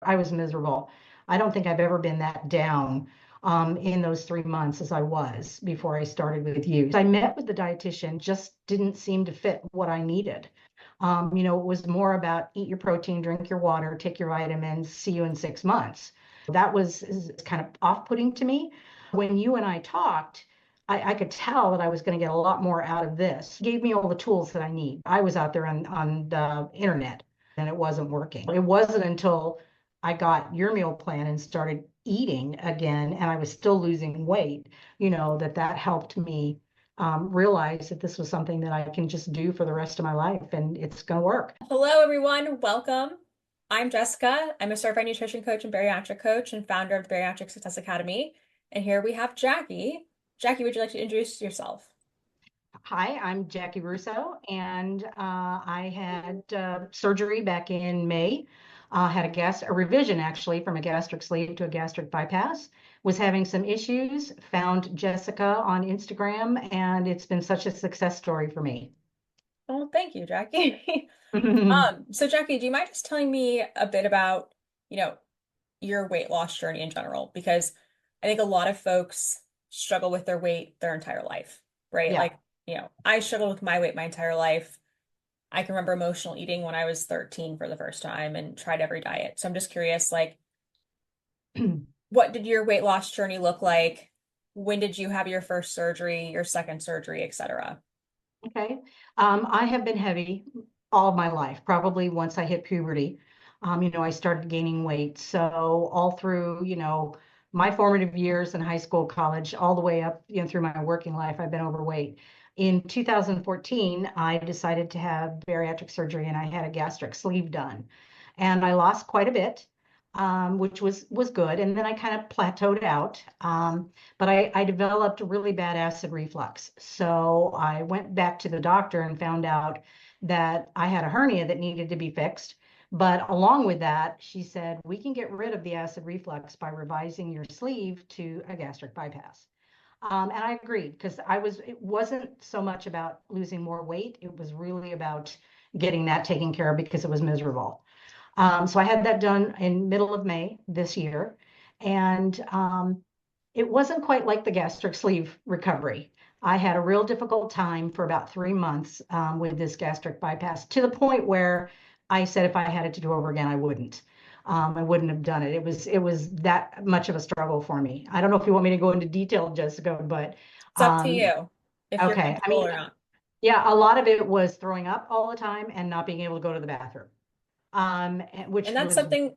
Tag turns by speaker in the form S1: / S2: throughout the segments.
S1: I was miserable. I don't think I've ever been that down in those 3 months as I was before I started with you. I met with the dietitian, just didn't seem to fit what I needed. It was more about eat your protein, drink your water, take your vitamins, see you in 6 months. That was is kind of off-putting to me. When you and I talked, I could tell that I was going to get a lot more out of this. He gave me all the tools that I need. I was out there on the internet and it wasn't working. It wasn't until I got your meal plan and started eating again, and I was still losing weight, that helped me realize that this was something that I can just do for the rest of my life and it's going to work.
S2: Hello, everyone. Welcome. I'm Jessica. I'm a certified nutrition coach and bariatric coach and founder of the Bariatric Success Academy. And here we have Jackie. Jackie, would you like to introduce yourself?
S1: Hi, I'm Jackie Russo, and I had surgery back in May. Had a revision actually from a gastric sleeve to a gastric bypass. Was having some issues. Found Jessica on Instagram, and it's been such a success story for me.
S2: Oh, thank you, Jackie. So Jackie, do you mind just telling me a bit about, you know, your weight loss journey in general? Because I think a lot of folks struggle with their weight their entire life, right?
S1: Yeah.
S2: I struggled with my weight my entire life. I can remember emotional eating when I was 13 for the first time and tried every diet. So I'm just curious, what did your weight loss journey look like? When did you have your first surgery, your second surgery, etc.?
S1: Okay. I have been heavy all of my life, probably once I hit puberty. I started gaining weight. So all through, my formative years in high school, college, all the way up, through my working life, I've been overweight. In 2014, I decided to have bariatric surgery and I had a gastric sleeve done. And I lost quite a bit, which was good. And then I kind of plateaued out. But I developed really bad acid reflux. So I went back to the doctor and found out that I had a hernia that needed to be fixed. But along with that, she said, we can get rid of the acid reflux by revising your sleeve to a gastric bypass. And I agreed because it wasn't so much about losing more weight. It was really about getting that taken care of because it was miserable. So I had that done in middle of May this year. And it wasn't quite like the gastric sleeve recovery. I had a real difficult time for about 3 months with this gastric bypass to the point where I said if I had it to do over again, I wouldn't. I wouldn't have done it. It was that much of a struggle for me. I don't know if you want me to go into detail, Jessica, but
S2: It's up to
S1: um,
S2: you if you're
S1: okay. I
S2: comfortable
S1: mean,
S2: or not.
S1: yeah, a lot of it was throwing up all the time and not being able to go to the bathroom,
S2: And
S1: which
S2: that's
S1: was
S2: something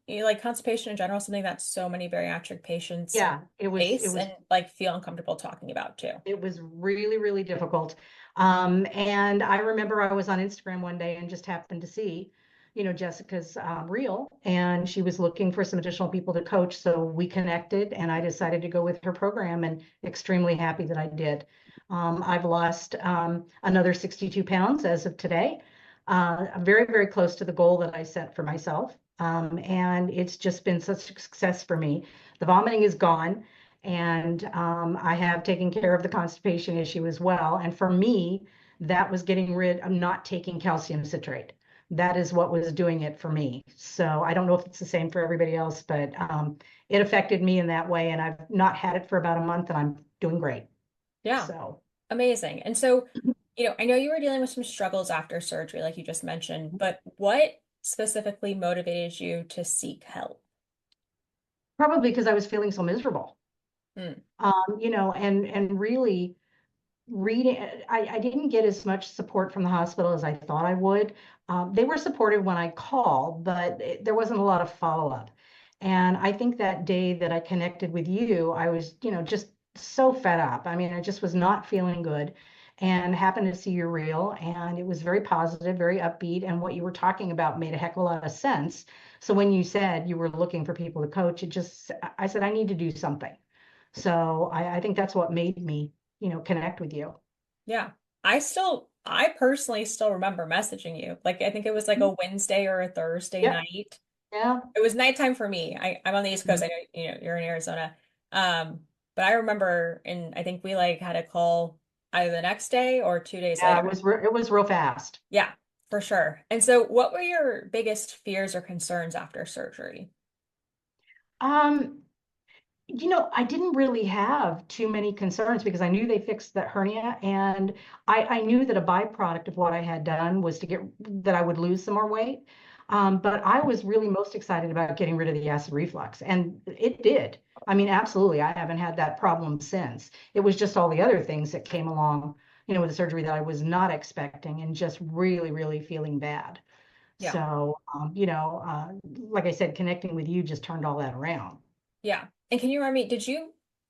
S2: like constipation in general, something that so many bariatric patients
S1: yeah, it
S2: face
S1: was
S2: and like feel uncomfortable talking about too.
S1: It was really, really difficult. And I remember I was on Instagram one day and just happened to see, Jessica's reel, and she was looking for some additional people to coach. So we connected, and I decided to go with her program, and extremely happy that I did. I've lost another 62 pounds as of today, very, very close to the goal that I set for myself. And it's just been such a success for me. The vomiting is gone. And I have taken care of the constipation issue as well. And for me, that was getting rid of not taking calcium citrate. That is what was doing it for me. So I don't know if it's the same for everybody else, but it affected me in that way. And I've not had it for about a month and I'm doing great.
S2: Yeah,
S1: So
S2: amazing. And so, I know you were dealing with some struggles after surgery, like you just mentioned, but what specifically motivated you to seek help?
S1: probably because I was feeling so miserable.
S2: Hmm.
S1: And really reading, I didn't get as much support from the hospital as I thought I would. They were supportive when I called, but there wasn't a lot of follow-up. And I think that day that I connected with you, I was, just so fed up. I mean, I just was not feeling good and happened to see your reel, and it was very positive, very upbeat. And what you were talking about made a heck of a lot of sense. So when you said you were looking for people to coach, I said, I need to do something. So I think that's what made me, connect with you.
S2: Yeah. I personally still remember messaging you. Like I think it was like a Wednesday or a Thursday
S1: Yep.
S2: night.
S1: Yeah.
S2: It was nighttime for me. I'm on the East Coast.
S1: Mhm.
S2: I know, you're in Arizona. But I remember and I think we like had a call either the next day or 2 days
S1: Yeah,
S2: later.
S1: it was real fast.
S2: Yeah, for sure. And so what were your biggest fears or concerns after surgery?
S1: Um, I didn't really have too many concerns because I knew they fixed the hernia, and I knew that a byproduct of what I had done was that I would lose some more weight. But I was really most excited about getting rid of the acid reflux, and it did. I mean, absolutely, I haven't had that problem since. It was just all the other things that came along, with the surgery that I was not expecting, and just really, really feeling bad.
S2: Yeah.
S1: So, like I said, connecting with you just turned all that around.
S2: Yeah. And can you remind me,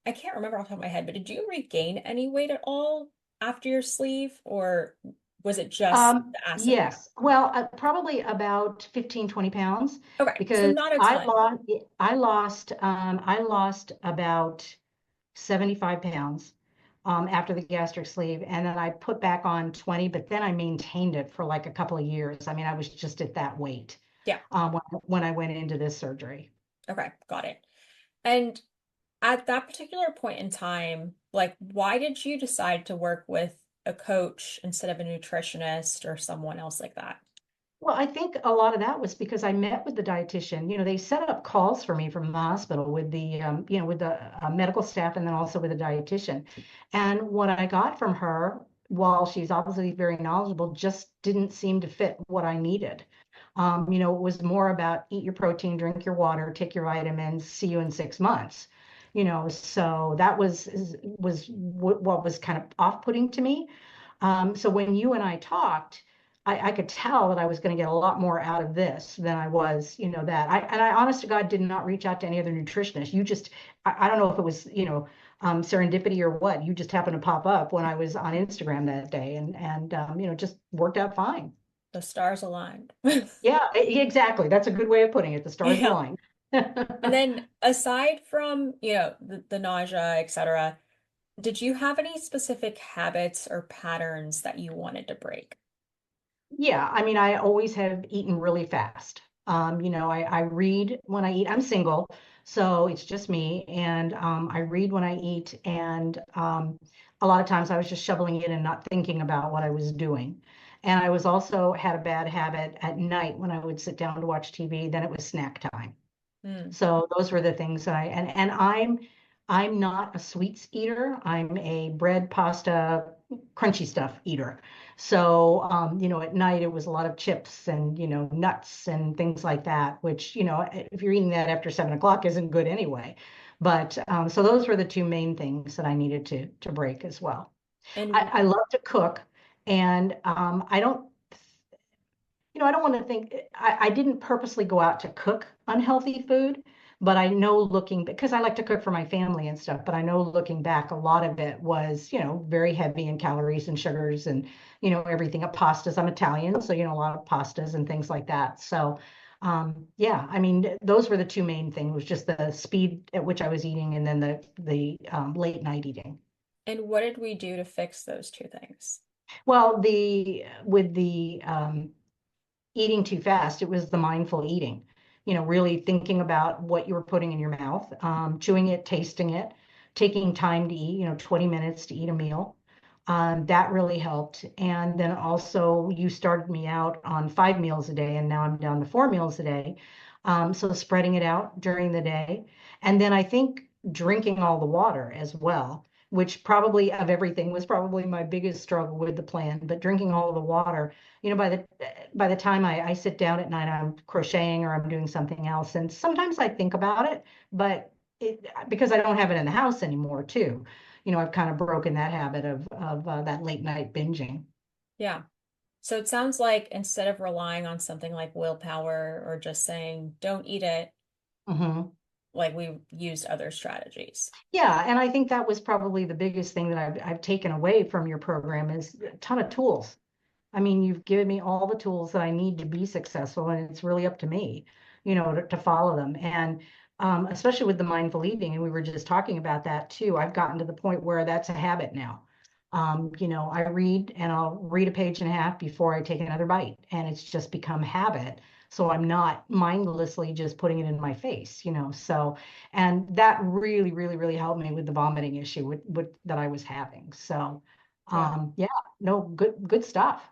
S2: I can't remember off the top of my head, but did you regain any weight at all after your sleeve, or was it just the acid?
S1: Yes. Well, probably about 15, 20 pounds
S2: Okay, so
S1: because
S2: not a ton.
S1: I lost about 75 pounds after the gastric sleeve. And then I put back on 20, but then I maintained it for like a couple of years. I mean, I was just at that weight
S2: Yeah.
S1: when I went into this surgery.
S2: Okay, got it. And at that particular point in time, like, why did you decide to work with a coach instead of a nutritionist or someone else like that?
S1: Well, I think a lot of that was because I met with the dietitian. They set up calls for me from the hospital with the medical staff and then also with the dietitian. And what I got from her, while she's obviously very knowledgeable, just didn't seem to fit what I needed. It was more about eat your protein, drink your water, take your vitamins, see you in 6 months. So that what was kind of off-putting to me. So when you and I talked, I could tell that I was going to get a lot more out of this than I was, that. I honest to God did not reach out to any other nutritionist. I don't know if it was, serendipity or what. You just happened to pop up when I was on Instagram that day, and just worked out fine.
S2: The stars aligned.
S1: Yeah, exactly. That's a good way of putting it. The stars
S2: Yeah.
S1: aligned.
S2: And then aside from, the nausea, etc., did you have any specific habits or patterns that you wanted to break?
S1: Yeah, I mean, I always have eaten really fast. I read when I eat. I'm single, so it's just me, and I read when I eat. And a lot of times I was just shoveling it and not thinking about what I was doing. And I was also had a bad habit at night when I would sit down to watch TV, then it was snack time.
S2: Hmm.
S1: So those were the things that and I'm not a sweets eater. I'm a bread, pasta, crunchy stuff eater. So at night it was a lot of chips and nuts and things like that, which if you're eating that after 7 o'clock isn't good anyway. But so those were the two main things that I needed to break as well.
S2: And
S1: I love to cook, and I don't want to think, I didn't purposely go out to cook unhealthy food, but I know because I like to cook for my family and stuff, but I know looking back, a lot of it was, very heavy in calories and sugars and, everything. Pastas. I'm Italian, so, a lot of pastas and things like that. So, yeah, I mean, those were the two main things, was just the speed at which I was eating and then the late night eating.
S2: and what did we do to fix those two things?
S1: Well, with the eating too fast. It was the mindful eating, really thinking about what you were putting in your mouth, chewing it, tasting it, taking time to eat, 20 minutes to eat a meal. That really helped. And then also, you started me out on 5 meals a day, and now I'm down to 4 meals a day. So spreading it out during the day. And then I think drinking all the water as well, which probably of everything was probably my biggest struggle with the plan. But drinking all the water, by the time I sit down at night, I'm crocheting or I'm doing something else. And sometimes I think about it, but because I don't have it in the house anymore, too. I've kind of broken that habit of that late night binging.
S2: Yeah. So it sounds like instead of relying on something like willpower or just saying, don't eat it,
S1: Hmm.
S2: like we used other strategies.
S1: Yeah, and I think that was probably the biggest thing that I've taken away from your program is a ton of tools. I mean, you've given me all the tools that I need to be successful, and it's really up to me, to follow them. And especially with the mindful eating, and we were just talking about that too. I've gotten to the point where that's a habit now. I read and I'll read a page and a half before I take another bite, and it's just become habit. So I'm not mindlessly just putting it in my face, So, and that really, really, really helped me with the vomiting issue with that I was having. So,
S2: Yeah,
S1: yeah, no, good stuff.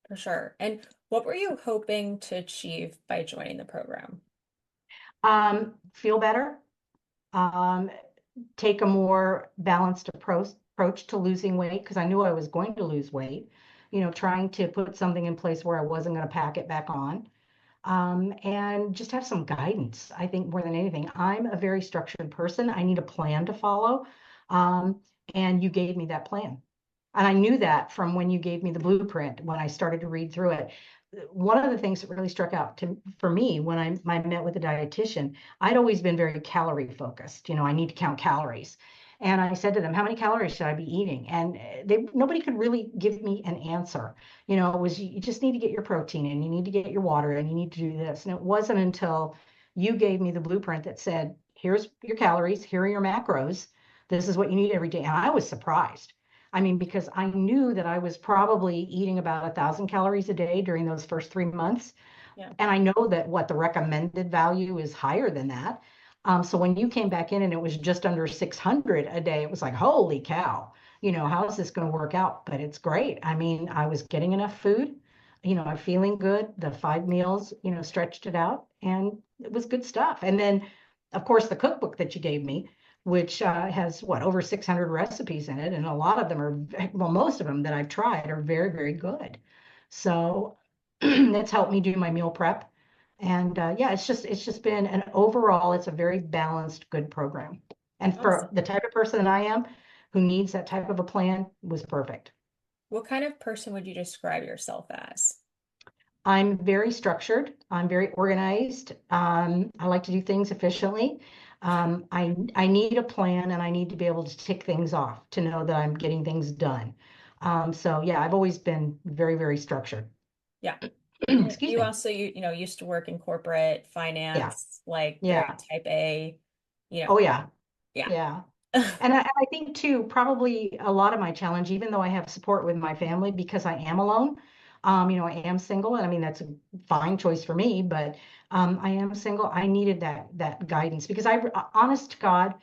S2: for sure. And what were you hoping to achieve by joining the program?
S1: Feel better, um, take a more balanced approach to losing weight because I knew I was going to lose weight, trying to put something in place where I wasn't going to pack it back on. And just have some guidance. I think more than anything, I'm a very structured person. I need a plan to follow. Um, and you gave me that plan. And I knew that from when you gave me the blueprint, when I started to read through it. One of the things that really struck out for me when I met with a dietitian, I'd always been very calorie focused. I need to count calories. And I said to them, how many calories should I be eating? And nobody could really give me an answer. It was you just need to get your protein in, you need to get your water and you need to do this. And it wasn't until you gave me the blueprint that said, here's your calories, here are your macros. This is what you need every day. And I was surprised. I mean, because I knew that I was probably eating about 1,000 calories a day during those first 3 months.
S2: Yeah.
S1: And I know that what the recommended value is higher than that. So when you came back in and it was just under 600 a day, it was like, holy cow, how is this going to work out? But it's great. I mean, I was getting enough food, I'm feeling good. The 5 meals, stretched it out and it was good stuff. And then, of course, the cookbook that you gave me, which has what, over 600 recipes in it. And a lot of them are, well, most of them that I've tried are very, very good. So that's helped me do my meal prep. And yeah, it's just been an overall, it's a very balanced, good program. And for
S2: Awesome.
S1: the type of person that I am who needs that type of a plan, was perfect.
S2: What kind of person would you describe yourself as?
S1: I'm very structured. I'm very organized. I like to do things efficiently. I need a plan and I need to be able to tick things off to know that I'm getting things done. So yeah, I've always been very, very structured.
S2: Yeah. And
S1: Excuse
S2: you
S1: me.
S2: also, used to work in corporate
S1: Yeah,
S2: finance, like very
S1: yeah.
S2: type A, you know,
S1: Oh yeah,
S2: yeah.
S1: yeah. And I think too, probably a lot of my challenge, even though I have support with my family because I am alone, I am single, and I mean that's a fine choice for me, but I am single. I needed that guidance because honest to God,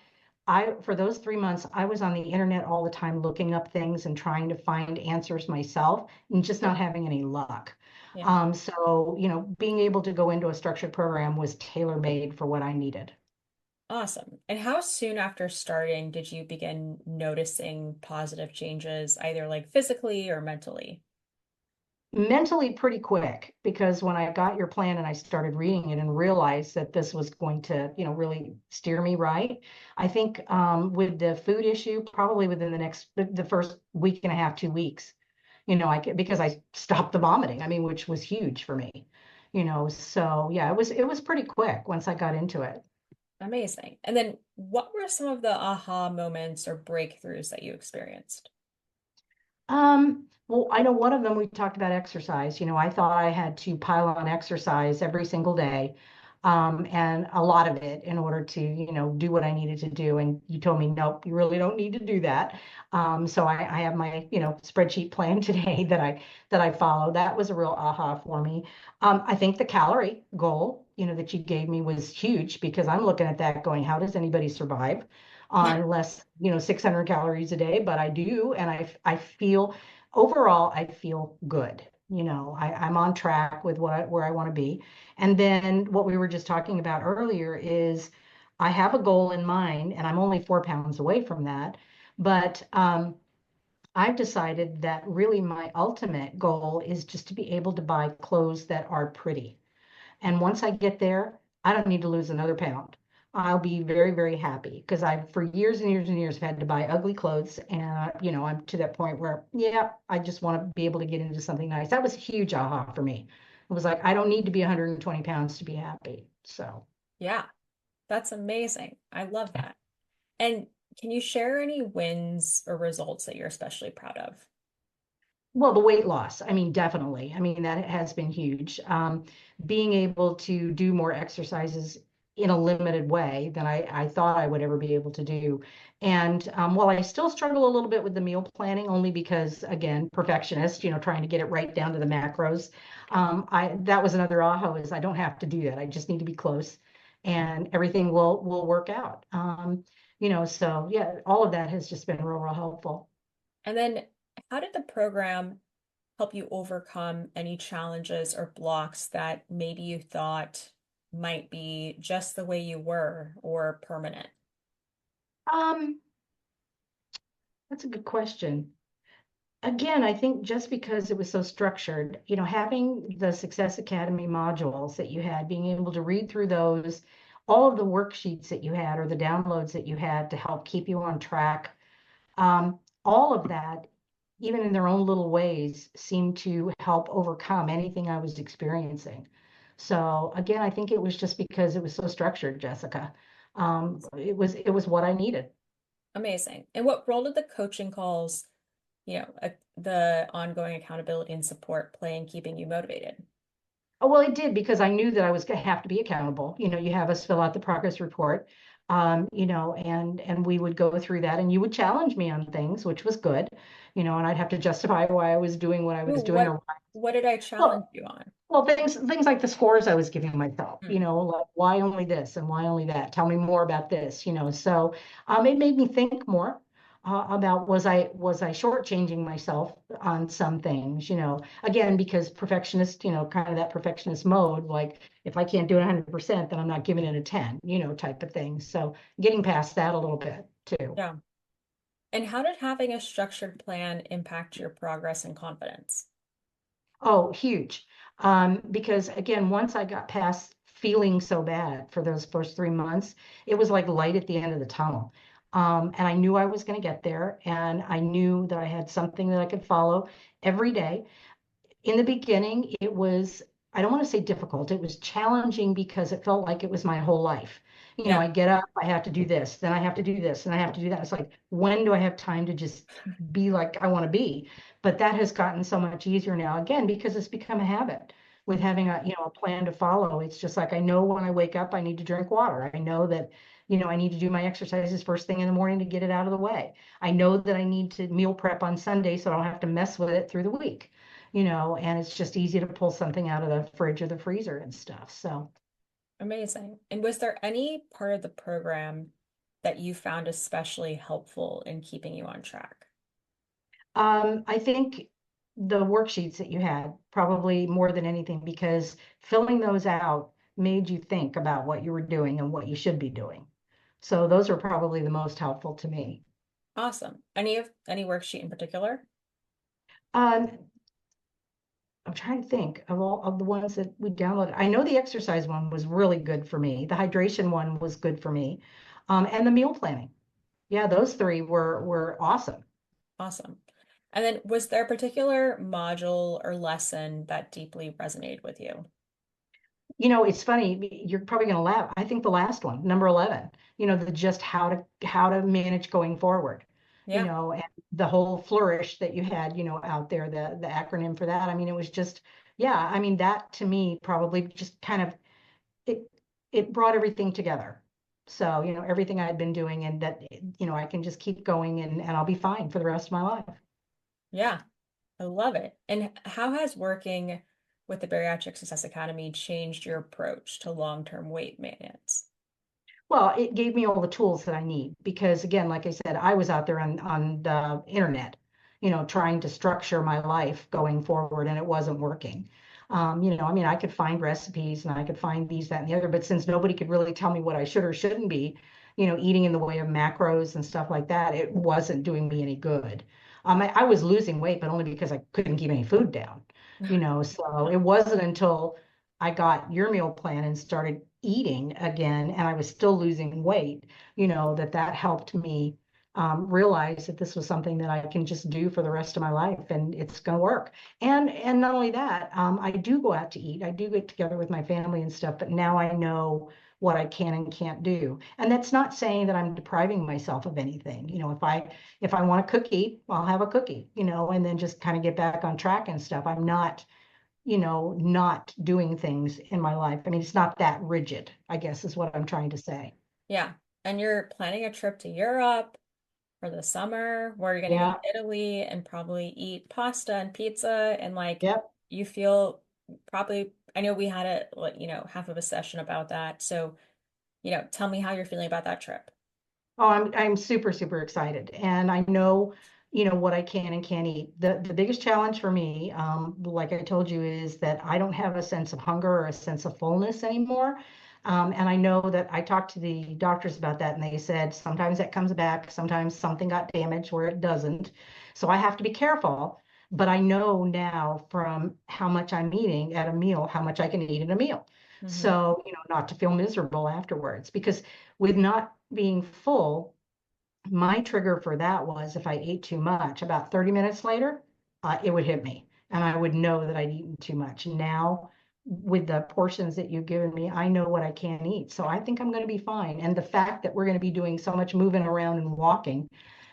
S1: I for those 3 months, I was on the internet all the time looking up things and trying to find answers myself and just not having any luck.
S2: Yeah.
S1: So, being able to go into a structured program was tailor-made for what I needed.
S2: Awesome. And how soon after starting did you begin noticing positive changes, either like physically or mentally?
S1: Mentally pretty quick because when I got your plan and I started reading it and realized that this was going to, really steer me right. I think with the food issue, probably within the first week and a half, 2 weeks, because I stopped the vomiting. I mean, which was huge for me, so yeah, it was pretty quick once I got into it.
S2: Amazing. And then what were some of the aha moments or breakthroughs that you experienced?
S1: Well, I know one of them we talked about exercise. I thought I had to pile on exercise every single day, and a lot of it in order to, do what I needed to do. And you told me, nope, you really don't need to do that. So I have my, spreadsheet plan today that I follow. That was a real aha for me. I think the calorie goal, that you gave me was huge because I'm looking at that going, how does anybody survive on less, 600 calories a day? But I do, and I feel overall, I feel good. I'm on track with where I want to be. And then what we were just talking about earlier is I have a goal in mind, and I'm only 4 pounds away from that. But I've decided that really my ultimate goal is just to be able to buy clothes that are pretty. And once I get there, I don't need to lose another pound. I'll be very, very happy because I've for years and years and years have had to buy ugly clothes. And, I'm to that point where, yeah, I just want to be able to get into something nice. That was a huge aha for me. It was like, I don't need to be 120 pounds to be happy. So.
S2: Yeah, that's amazing. I love that. And can you share any wins or results that you're especially proud of?
S1: Well, the weight loss, I mean, definitely. I mean, that has been huge. Being able to do more exercises in a limited way than I thought I would ever be able to do. And while I still struggle a little bit with the meal planning, only because, again, perfectionist, trying to get it right down to the macros, that was another aha is I don't have to do that. I just need to be close and everything will work out. So yeah, all of that has just been real, real helpful.
S2: And then how did the program help you overcome any challenges or blocks that maybe you thought might be just the way you were or permanent?
S1: Um, that's a good question. Again, I think just because it was so structured, having the Success Academy modules that you had, being able to read through those, all of the worksheets that you had or the downloads that you had to help keep you on track, all of that, even in their own little ways, seemed to help overcome anything I was experiencing. So again, I think it was just because it was so structured, Jessica. It was what I needed.
S2: Amazing. And what role did the coaching calls, the ongoing accountability and support play in keeping you motivated?
S1: Oh, well, it did because I knew that I was going to have to be accountable. You have us fill out the progress report, and we would go through that, and you would challenge me on things, which was good, and I'd have to justify why I was doing what I
S2: Ooh,
S1: was doing, or
S2: what did I challenge
S1: well,
S2: you on?
S1: well, things like the scores I was giving myself,
S2: Hmm.
S1: like why only this and why only that? Tell me more about this, So it made me think more about was I shortchanging myself on some things, again because perfectionist, kind of that perfectionist mode, like if I can't do it 100%, then I'm not giving it a 10, type of thing. So getting past that a little bit too.
S2: Yeah. And how did having a structured plan impact your progress and confidence?
S1: Oh, huge. Because again, once I got past feeling so bad for those first 3 months, it was like light at the end of the tunnel. And I knew I was going to get there, and I knew that I had something that I could follow every day. In the beginning, it was, I don't want to say difficult, it was challenging because it felt like it was my whole life.
S2: Yeah.
S1: I get up, I have to do this, then I have to do this, and I have to do that. It's like, when do I have time to just be like I want to be? But that has gotten so much easier now, again, because it's become a habit with having a plan to follow. It's just like I know when I wake up, I need to drink water. I know that, I need to do my exercises first thing in the morning to get it out of the way. I know that I need to meal prep on Sunday so I don't have to mess with it through the week, and it's just easy to pull something out of the fridge or the freezer and stuff. So,
S2: Amazing. And was there any part of the program that you found especially helpful in keeping you on track?
S1: I think the worksheets that you had probably more than anything, because filling those out made you think about what you were doing and what you should be doing. So those are probably the most helpful to me.
S2: Awesome. Any worksheet in particular?
S1: Um, I'm trying to think of all of the ones that we downloaded. I know the exercise one was really good for me. The hydration one was good for me. And the meal planning. Yeah, those three were awesome.
S2: Awesome. And then was there a particular module or lesson that deeply resonated with you?
S1: It's funny, you're probably going to laugh. I think the last one, number 11, the just how to manage going forward,
S2: Yeah.
S1: and the whole flourish that you had, out there, the acronym for that. I mean, it was just, yeah, I mean, that to me probably just kind of it it brought everything together. So, everything I had been doing, and that, I can just keep going, and I'll be fine for the rest of my life.
S2: Yeah. I love it. And how has working with the Bariatric Success Academy changed your approach to long-term weight maintenance?
S1: Well, it gave me all the tools that I need because, again, like I said, I was out there on the internet, trying to structure my life going forward, and it wasn't working. I mean, I could find recipes and I could find these, that, and the other, but since nobody could really tell me what I should or shouldn't be, eating in the way of macros and stuff like that, it wasn't doing me any good. I was losing weight, but only because I couldn't keep any food down, so it wasn't until I got your meal plan and started eating again, and I was still losing weight, that helped me realize that this was something that I can just do for the rest of my life, and it's going to work. And not only that, I do go out to eat. I do get together with my family and stuff, but now I know what I can and can't do. And that's not saying that I'm depriving myself of anything. If I want a cookie, I'll have a cookie, and then just kind of get back on track and stuff. I'm not not doing things in my life. I mean, it's not that rigid, I guess is what I'm trying to say.
S2: Yeah. And you're planning a trip to Europe for the summer where you're going to go
S1: Yeah.
S2: to Italy and probably eat pasta and pizza and like
S1: Yep.
S2: you feel probably I know we had a like, half of a session about that. So, tell me how you're feeling about that trip.
S1: Oh, I'm super, super excited. And I know, what I can and can't eat. The biggest challenge for me, like I told you, is that I don't have a sense of hunger or a sense of fullness anymore. And I know that I talked to the doctors about that, and they said sometimes that comes back, sometimes something got damaged where it doesn't. So I have to be careful. But I know now from how much I'm eating at a meal, how much I can eat in a meal.
S2: Hmm.
S1: So, not to feel miserable afterwards. Because with not being full, my trigger for that was if I ate too much, about 30 minutes later, it would hit me and I would know that I'd eaten too much. Now, with the portions that you've given me, I know what I can eat. So I think I'm going to be fine. And the fact that we're going to be doing so much moving around and walking,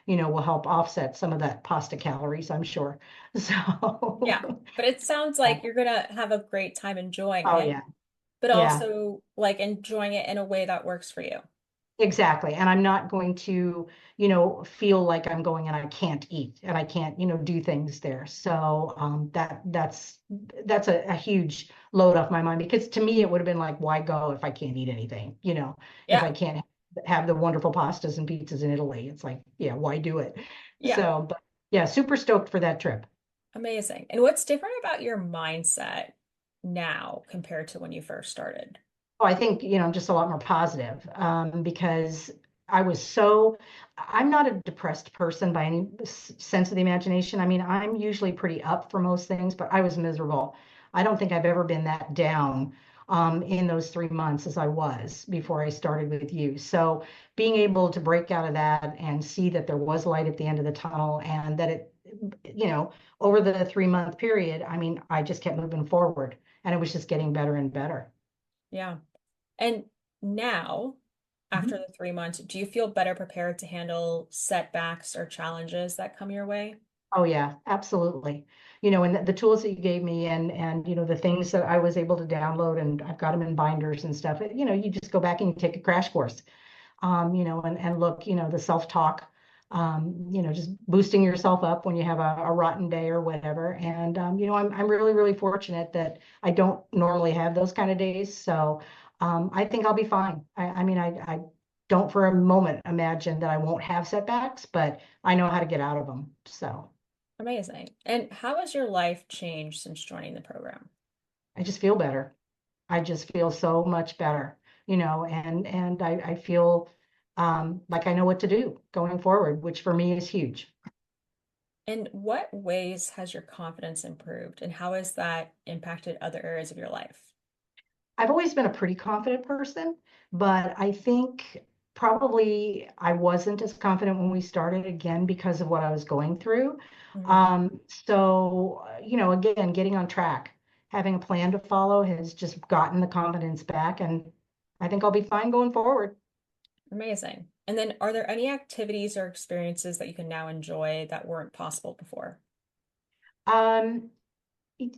S1: will help offset some of that pasta calories, I'm sure.
S2: Yeah.
S1: So,
S2: But it sounds like you're gonna have a great time enjoying
S1: oh,
S2: it,
S1: yeah.
S2: but
S1: Yeah.
S2: also like enjoying it in a way that works for you.
S1: Exactly. And I'm not going to, feel like I'm going and I can't eat and I can't, do things there. So that's a huge load off my mind because to me it would have been like, why go if I can't eat anything, if
S2: Yeah.
S1: I can't have the wonderful pastas and pizzas in Italy. It's like, yeah, why do it?
S2: Yeah.
S1: So, but yeah, super stoked for that trip.
S2: Amazing. And what's different about your mindset now compared to when you first started?
S1: Oh, I think, I'm just a lot more positive because I'm not a depressed person by any sense of the imagination. I mean, I'm usually pretty up for most things, but I was miserable. I don't think I've ever been that down in those 3 months as I was before I started with you. So being able to break out of that and see that there was light at the end of the tunnel and that you know, over the 3 month period, I mean, I just kept moving forward and it was just getting better and better.
S2: Yeah. And now, after
S1: Mhm.
S2: the 3 months, do you feel better prepared to handle setbacks or challenges that come your way?
S1: Oh yeah, absolutely. And the tools that you gave me and the things that I was able to download and I've got them in binders and stuff. You just go back and you take a crash course. And look, the self-talk, just boosting yourself up when you have a rotten day or whatever. And I'm really, really fortunate that I don't normally have those kind of days. So I think I'll be fine. I mean, I don't for a moment imagine that I won't have setbacks, but I know how to get out of them. So.
S2: Amazing. And how has your life changed since joining the program?
S1: I just feel better. I just feel so much better, and I feel like I know what to do going forward, which for me is huge.
S2: In what ways has your confidence improved, and how has that impacted other areas of your life?
S1: I've always been a pretty confident person, but I think probably I wasn't as confident when we started again because of what I was going through.
S2: Mhm.
S1: Again, getting on track, having a plan to follow has just gotten the confidence back, and I think I'll be fine going forward.
S2: Amazing. And then, are there any activities or experiences that you can now enjoy that weren't possible before?
S1: Um,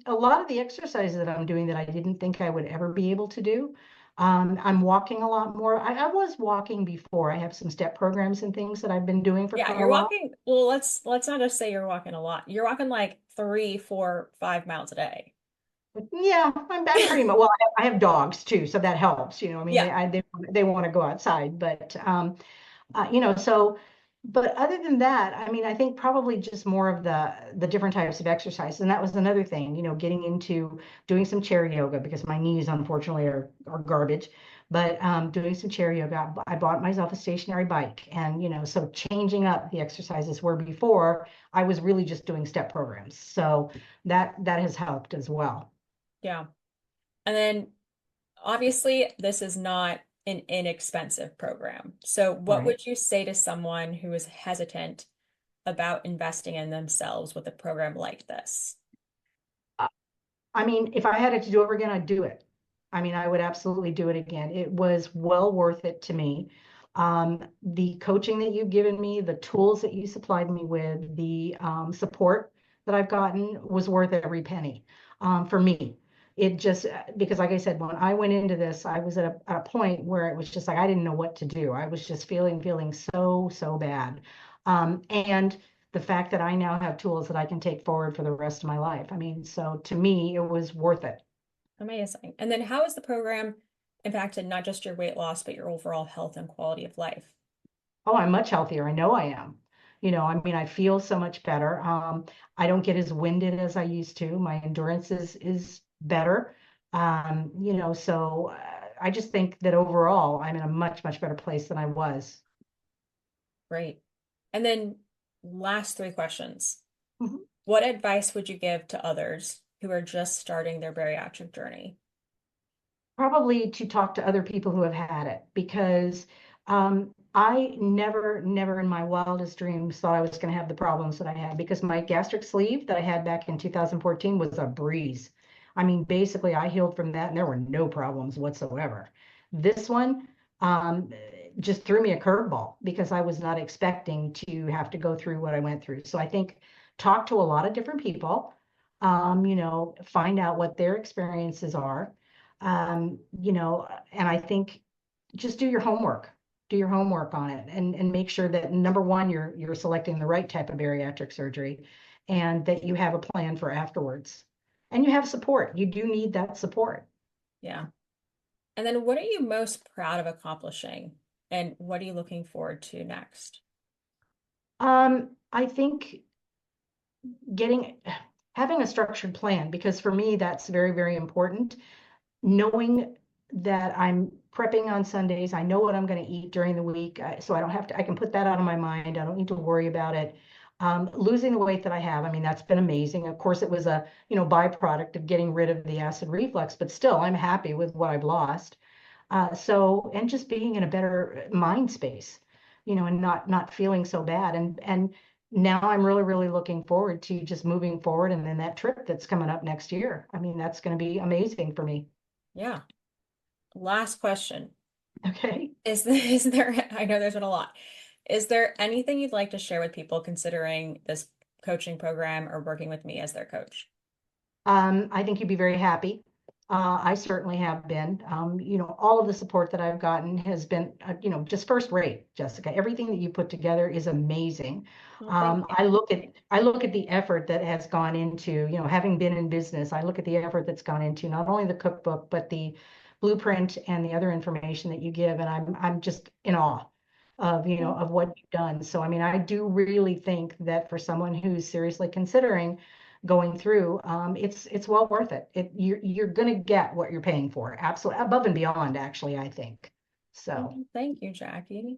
S1: a lot of the exercises that I'm doing that I didn't think I would ever be able to do. I'm walking a lot more. I was walking before. I have some step programs and things that I've been doing for
S2: Yeah,
S1: quite a
S2: you're
S1: while.
S2: walking. Well, let's not just say you're walking a lot. You're walking like 3, 4, 5 miles a day.
S1: But yeah, I'm pretty much, well, I have dogs too, so that helps. I mean,
S2: Yeah,
S1: they want to go outside, but so, but other than that, I mean, I think probably just more of the different types of exercise. And that was another thing, getting into doing some chair yoga because my knees unfortunately are garbage. But doing some chair yoga, I bought myself a stationary bike. And, so changing up the exercises where before I was really just doing step programs. So that has helped as well.
S2: yeah. And then obviously, this is not an inexpensive program. So, what
S1: Right.
S2: would you say to someone who is hesitant about investing in themselves with a program like this?
S1: I mean, if I had it to do over again, I'd do it. I mean, I would absolutely do it again. It was well worth it to me. The coaching that you've given me, the tools that you supplied me with, the support that I've gotten was worth every penny for me. It just because, like I said, when I went into this, I was at a point where it was just like I didn't know what to do. I was just feeling so, so bad. And the fact that I now have tools that I can take forward for the rest of my life. I mean, so to me, it was worth it.
S2: Amazing. And then, how has the program impacted not just your weight loss, but your overall health and quality of life?
S1: Oh, I'm much healthier. I know I am. I mean, I feel so much better. I don't get as winded as I used to. My endurance is better. So I just think that overall, I'm in a much, much better place than I was.
S2: Great. And then last three questions.
S1: Mhm.
S2: What advice would you give to others who are just starting their bariatric journey?
S1: Probably to talk to other people who have had it because I never in my wildest dreams thought I was going to have the problems that I had because my gastric sleeve that I had back in 2014 was a breeze. I mean, basically, I healed from that and there were no problems whatsoever. This one um, just threw me a curveball because I was not expecting to have to go through what I went through. So I think talk to a lot of different people, find out what their experiences are, and I think just do your homework, do your homework on it and make sure that number one, you're selecting the right type of bariatric surgery and that you have a plan for afterwards. And you have support. You do need that support.
S2: Yeah. And then what are you most proud of accomplishing? And what are you looking forward to next?
S1: I think getting having a structured plan, because for me, that's very, very important. Knowing that I'm prepping on Sundays, I know what I'm going to eat during the week, so I don't have to, I can put that out of my mind. I don't need to worry about it. Losing the weight that I have, I mean, that's been amazing. Of course, it was a, byproduct of getting rid of the acid reflux, but still, I'm happy with what I've lost. And just being in a better mind space, and not feeling so bad. And now I'm really, really looking forward to just moving forward and then that trip that's coming up next year. I mean, that's going to be amazing for me.
S2: Yeah. Last question.
S1: Okay.
S2: Is there, I know there's been a lot. Is there anything you'd like to share with people considering this coaching program or working with me as their coach?
S1: I think you'd be very happy. I certainly have been. All of the support that I've gotten has been, just first rate, Jessica. Everything that you put together is amazing.
S2: Well, thank you.
S1: I look at the effort that has gone into, having been in business. I look at the effort that's gone into not only the cookbook, but the blueprint and the other information that you give, and I'm just in awe of,
S2: Well,
S1: of what you've done. So, I mean, I do really think that for someone who's seriously considering going through, it's well worth it. You're gonna get what you're paying for, absolutely above and beyond, actually, I think. So.
S2: thank you, Jackie.